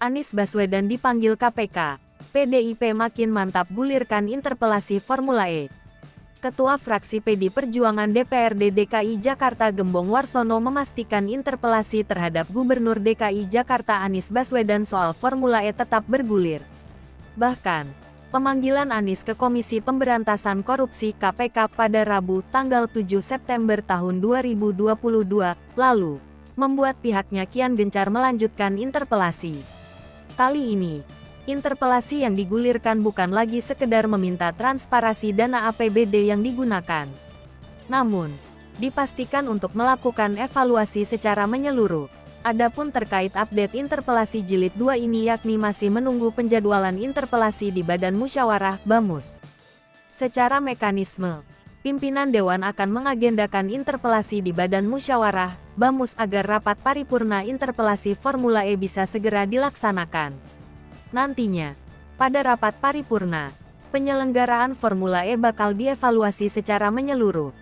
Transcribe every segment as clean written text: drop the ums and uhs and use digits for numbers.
Anies Baswedan dipanggil KPK. PDIP makin mantap gulirkan interpelasi Formula E. Ketua Fraksi PD Perjuangan DPRD DKI Jakarta Gembong Warsono memastikan interpelasi terhadap Gubernur DKI Jakarta Anies Baswedan soal Formula E tetap bergulir. Bahkan, pemanggilan Anies ke Komisi Pemberantasan Korupsi KPK pada Rabu tanggal 7 September tahun 2022 lalu, membuat pihaknya kian gencar melanjutkan interpelasi. Kali ini, interpelasi yang digulirkan bukan lagi sekedar meminta transparansi dana APBD yang digunakan. Namun, dipastikan untuk melakukan evaluasi secara menyeluruh. Adapun terkait update interpelasi jilid 2 ini yakni masih menunggu penjadwalan interpelasi di Badan Musyawarah (BAMUS). Secara mekanisme, pimpinan Dewan akan mengagendakan interpelasi di Badan Musyawarah (BAMUS) agar rapat paripurna interpelasi Formula E bisa segera dilaksanakan. Nantinya, pada rapat paripurna, penyelenggaraan Formula E bakal dievaluasi secara menyeluruh.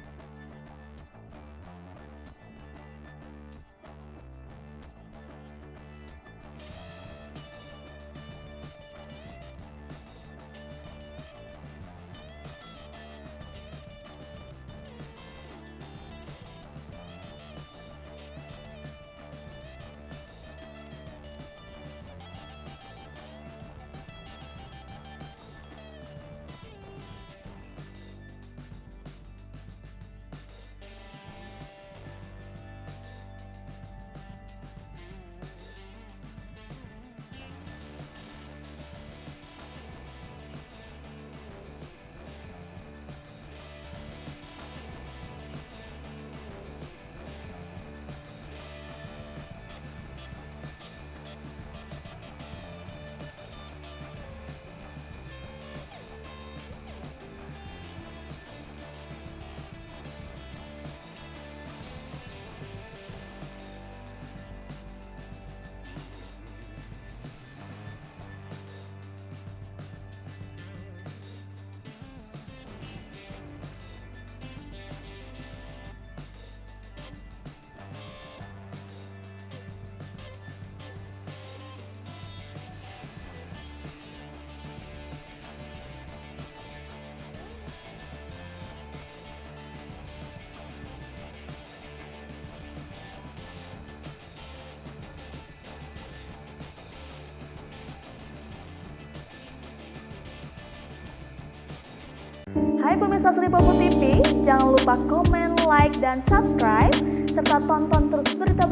Hai pemirsa Sri Popo TV, jangan lupa komen, like, dan subscribe, serta tonton terus berita